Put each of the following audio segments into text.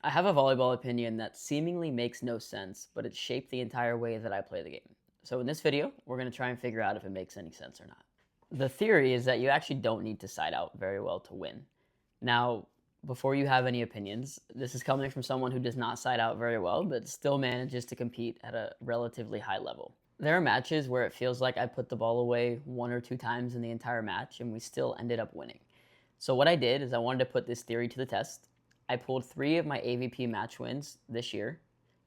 I have a volleyball opinion that seemingly makes no sense, but it shaped the entire way that I play the game. So in this video, we're going to try and figure out if it makes any sense or not. The theory is that you actually don't need to side out very well to win. Now, before you have any opinions, this is coming from someone who does not side out very well, but still manages to compete at a relatively high level. There are matches where it feels like I put the ball away one or two times in the entire match and we still ended up winning. So what I did is I wanted to put this theory to the test. I pulled 3 of my AVP match wins this year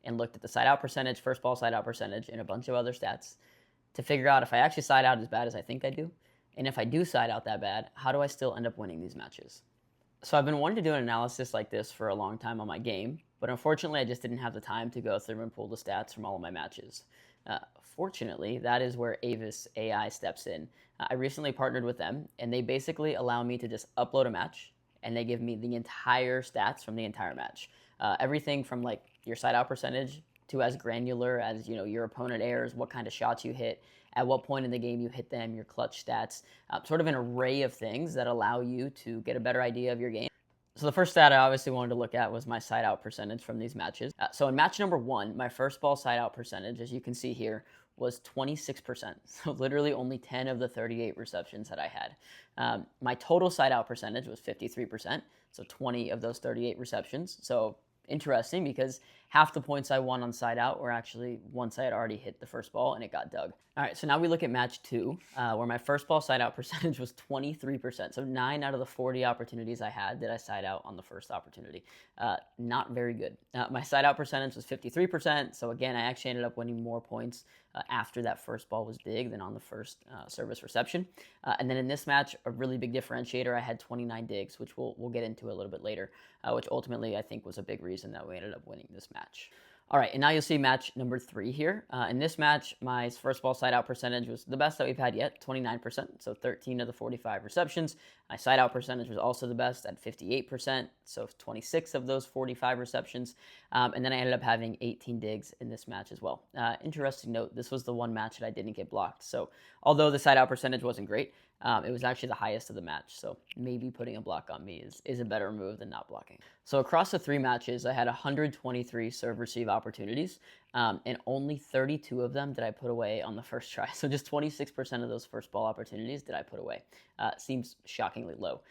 and looked at the side out percentage, first ball side out percentage, and a bunch of other stats to figure out if I actually side out as bad as I think I do. And if I do side out that bad, how do I still end up winning these matches? So I've been wanting to do an analysis like this for a long time on my game, but unfortunately I just didn't have the time to go through and pull the stats from all of my matches. Fortunately, that is where AVAIS AI steps in. I recently partnered with them, and they basically allow me to just upload a match, and they give me the entire stats from the entire match. Everything from like your side out percentage to as granular as your opponent airs, what kind of shots you hit, at what point in the game you hit them, your clutch stats, sort of an array of things that allow you to get a better idea of your game. So the first stat I obviously wanted to look at was my side out percentage from these matches. So in match number 1, my first ball side out percentage, as you can see here, was 26%. So literally only 10 of the 38 receptions that I had. My total side out percentage was 53%. So 20 of those 38 receptions. So interesting because half the points I won on side out were actually once I had already hit the first ball and it got dug. All right, so now we look at match 2, where my first ball side out percentage was 23%. So 9 out of the 40 opportunities I had did I side out on the first opportunity. Not very good. My side out percentage was 53%. So again, I actually ended up winning more points after that first ball was dig than on the first service reception. And then in this match, a really big differentiator, I had 29 digs, which we'll get into a little bit later, which ultimately I think was a big reason that we ended up winning this match. All right, and now you'll see match number 3 here. In this match, my first ball side out percentage was the best that we've had yet, 29%, so 13 of the 45 receptions. My side out percentage was also the best at 58%, so 26 of those 45 receptions. And then I ended up having 18 digs in this match as well. Interesting note, this was the one match that I didn't get blocked. So although the side out percentage wasn't great, it was actually the highest of the match, so maybe putting a block on me is a better move than not blocking. So across the 3 matches, I had 123 serve-receive opportunities, and only 32 of them did I put away on the first try. So just 26% of those first ball opportunities did I put away. Seems shockingly low.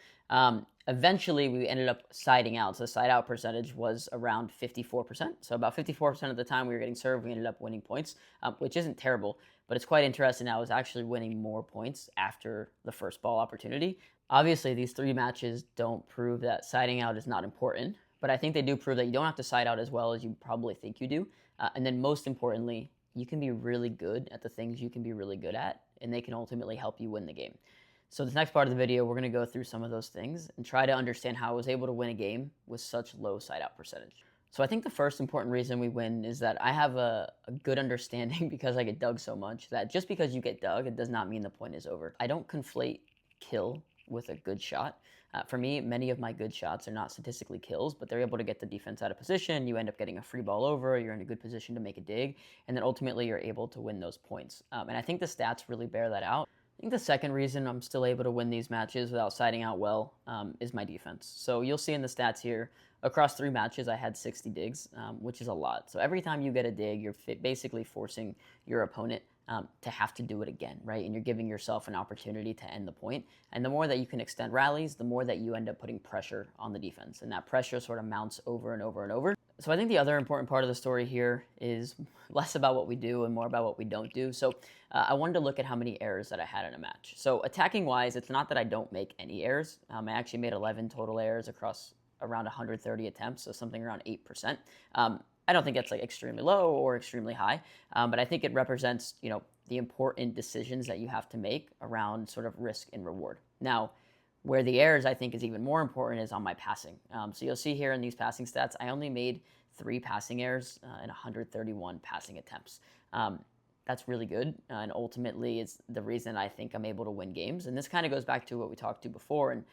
Eventually, we ended up siding out. So the side out percentage was around 54%. So about 54% of the time we were getting served, we ended up winning points, which isn't terrible. But it's quite interesting. I was actually winning more points after the first ball opportunity. Obviously, these 3 matches don't prove that siding out is not important, but I think they do prove that you don't have to side out as well as you probably think you do. And then most importantly, you can be really good at the things you can be really good at, and they can ultimately help you win the game. So this next part of the video, we're going to go through some of those things and try to understand how I was able to win a game with such low side out percentage. So I think the first important reason we win is that I have a good understanding because I get dug so much that just because you get dug, it does not mean the point is over. I don't conflate kill with a good shot. For me, many of my good shots are not statistically kills, but they're able to get the defense out of position. You end up getting a free ball over, you're in a good position to make a dig, and then ultimately you're able to win those points. And I think the stats really bear that out. I think the second reason I'm still able to win these matches without siding out well is my defense. So you'll see in the stats here, across 3 matches, I had 60 digs, which is a lot. So every time you get a dig, you're basically forcing your opponent to have to do it again, right? And you're giving yourself an opportunity to end the point. And the more that you can extend rallies, the more that you end up putting pressure on the defense. And that pressure sort of mounts over and over and over. So I think the other important part of the story here is less about what we do and more about what we don't do. So I wanted to look at how many errors that I had in a match. So attacking wise, it's not that I don't make any errors. I actually made 11 total errors across around 130 attempts, so something around 8%. I don't think that's like extremely low or extremely high, but I think it represents, the important decisions that you have to make around sort of risk and reward. Now, where the errors I think is even more important is on my passing. So you'll see here in these passing stats, I only made 3 passing errors in 131 passing attempts. That's really good, and ultimately it's the reason I think I'm able to win games. And this kind of goes back to what we talked to before, and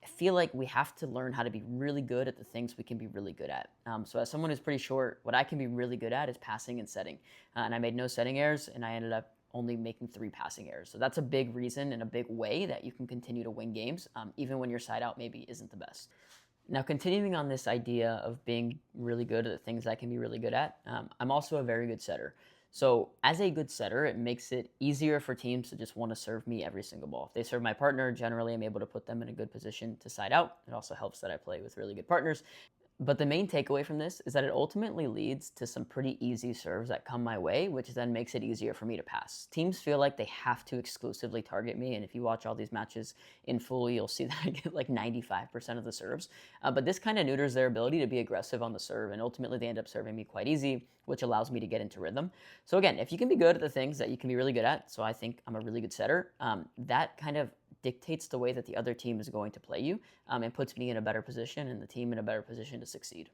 I feel like we have to learn how to be really good at the things we can be really good at. So as someone who's pretty short, what I can be really good at is passing and setting. And I made no setting errors, and I ended up only making 3 passing errors. So that's a big reason and a big way that you can continue to win games, even when your side out maybe isn't the best. Now, continuing on this idea of being really good at the things I can be really good at, I'm also a very good setter. So, as a good setter, it makes it easier for teams to just want to serve me every single ball. If they serve my partner, generally I'm able to put them in a good position to side out. It also helps that I play with really good partners. But the main takeaway from this is that it ultimately leads to some pretty easy serves that come my way, which then makes it easier for me to pass. Teams feel like they have to exclusively target me, and if you watch all these matches in full, you'll see that I get like 95% of the serves. But this kind of neuters their ability to be aggressive on the serve, and ultimately they end up serving me quite easy, which allows me to get into rhythm. So again, if you can be good at the things that you can be really good at, so I think I'm a really good setter, that kind of dictates the way that the other team is going to play you, and puts me in a better position and the team in a better position to succeed.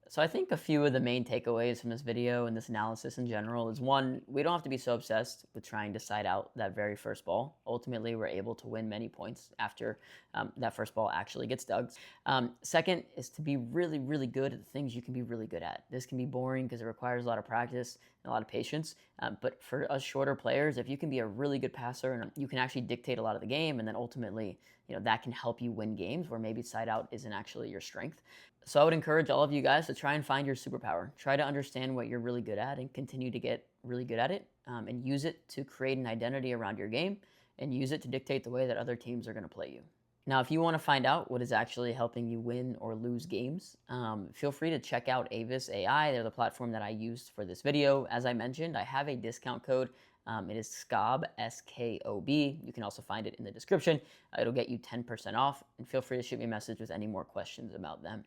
So I think a few of the main takeaways from this video and this analysis in general is, one, we don't have to be so obsessed with trying to side out that very first ball. Ultimately, we're able to win many points after that first ball actually gets dug. Second is to be really, really good at the things you can be really good at. This can be boring because it requires a lot of practice and a lot of patience. But for us shorter players, if you can be a really good passer and you can actually dictate a lot of the game, and then ultimately, that can help you win games where maybe side out isn't actually your strength. So I would encourage all of you guys to try and find your superpower. Try to understand what you're really good at and continue to get really good at it, and use it to create an identity around your game and use it to dictate the way that other teams are going to play you. Now, if you want to find out what is actually helping you win or lose games, feel free to check out AVAIS AI. They're the platform that I used for this video. As I mentioned, I have a discount code. It is SKOB, S-K-O-B. You can also find it in the description. It'll get you 10% off, and feel free to shoot me a message with any more questions about them.